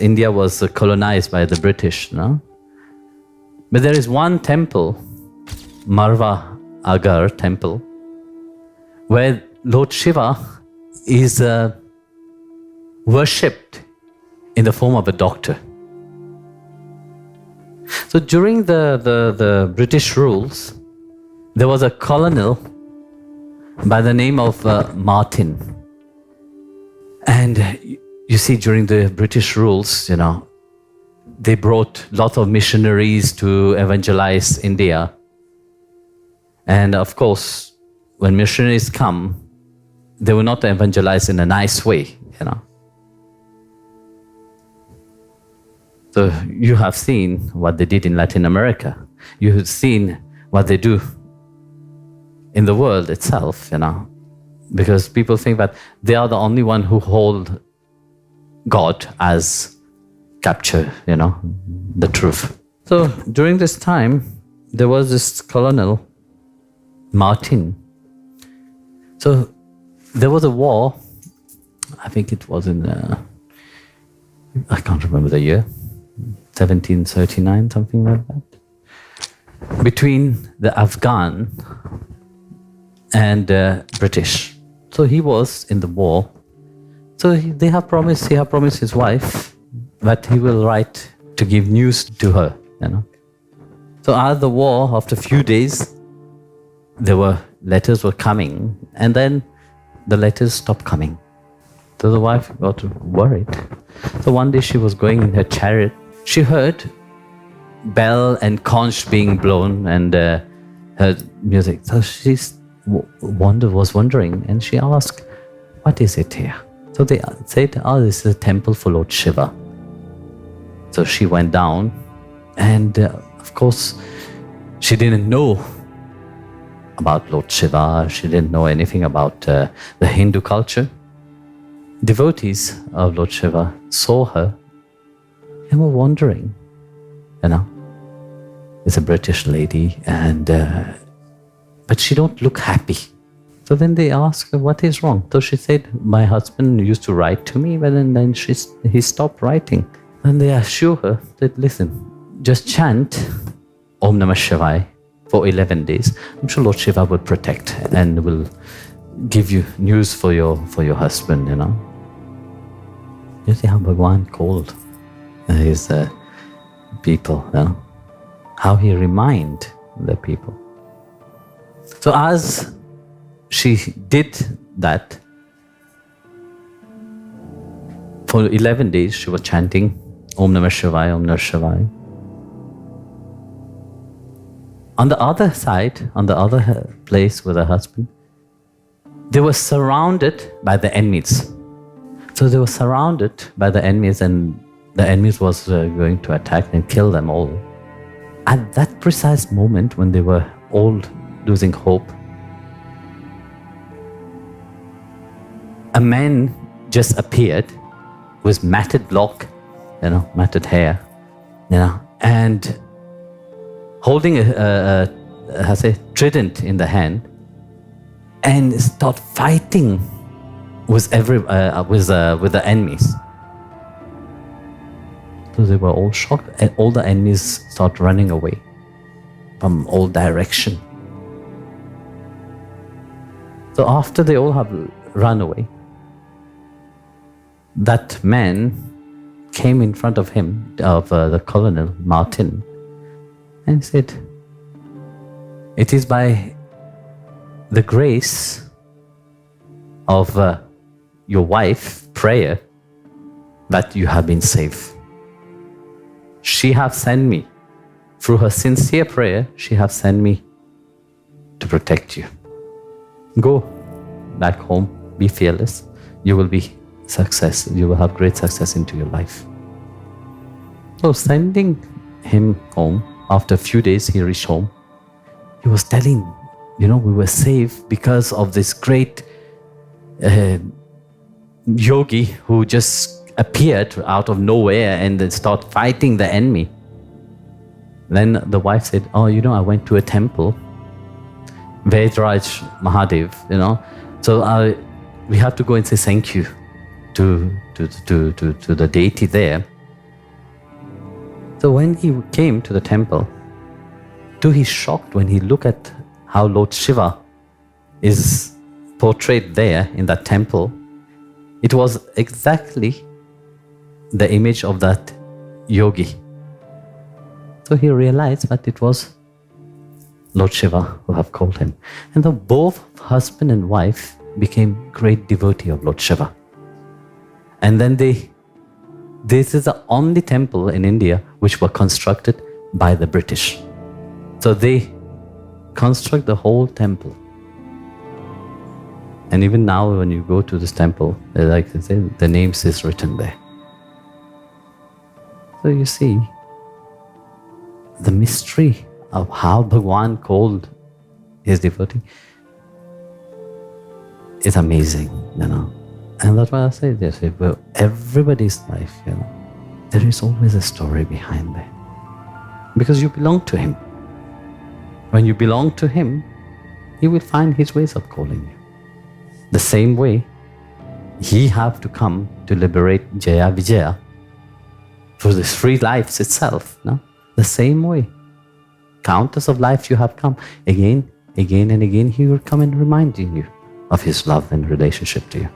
India was colonized by the British, no? But there is one temple, Marva Agar temple, where Lord Shiva is worshipped in the form of a doctor. So during the British rules, there was a colonial by the name of Martin. And you see, during the British rules, they brought lots of missionaries to evangelize India. And of course, when missionaries come, they will not evangelize in a nice way, So you have seen what they did in Latin America. You have seen what they do in the world itself, because people think that they are the only one who hold God as capture, the truth. So during this time, there was this colonel, Martin. So there was a war, I think it was in, I can't remember the year, 1739, something like that, between the Afghan and British. So he was in the war. So he have promised his wife that he will write to give news to her, So after the war, after a few days, letters were coming, and then the letters stopped coming. So the wife got worried. So one day she was going in her chariot. She heard bell and conch being blown and heard music. So she was wondering, and she asked, "What is it here?" So they said, "This is a temple for Lord Shiva." So she went down, and of course, she didn't know about Lord Shiva. She didn't know anything about the Hindu culture. Devotees of Lord Shiva saw her and were wondering, it's a British lady, and but she don't look happy. So then they asked her, "What is wrong?" So she said, "My husband used to write to me, but then he stopped writing." And they assure her that, "Listen, just chant Om Namah Shivaya for 11 days. I'm sure Lord Shiva will protect and will give you news for your husband, You see how Bhagwan called his people, how he remind the people. So as she did that, for 11 days she was chanting Om Namah Shivaya, Om Namah Shivaya. On the other side, on the other place with her husband, they were surrounded by the enemies. So they were surrounded by the enemies, and the enemies was going to attack and kill them all. At that precise moment when they were all losing hope, a man just appeared with matted lock, matted hair, and holding a trident in the hand, and start fighting with the enemies. So they were all shocked, and all the enemies start running away from all direction. So after they all have run away, that man came in front of him, of the colonel Martin, and said, "It is by the grace of your wife's prayer that you have been safe. She have sent me, through her sincere prayer, she have sent me to protect you. Go back home, be fearless, you will be success, you will have great success into your life." So sending him home, after a few days he reached home, he was telling, we were safe because of this great yogi who just appeared out of nowhere and then start fighting the enemy. Then the wife said, "Oh, I went to a temple, Vedraj Mahadev, so we have to go and say thank you to the deity there. So when he came to the temple, to his shock, when he looked at how Lord Shiva is portrayed there in that temple, it was exactly the image of that yogi. So he realized that it was Lord Shiva who have called him. And though both husband and wife became great devotee of Lord Shiva. And then this is the only temple in India which were constructed by the British. So they construct the whole temple. And even now when you go to this temple, like they say, the names is written there. So you see, the mystery of how Bhagwan called his devotee is amazing, you know. And that's why I say this, everybody's life, you know, there is always a story behind there. Because you belong to him. When you belong to him, he will find his ways of calling you. The same way, he have to come to liberate Jaya Vijaya for this free life itself. No? The same way. Countless of lives you have come. Again and again, he will come and remind you of his love and relationship to you.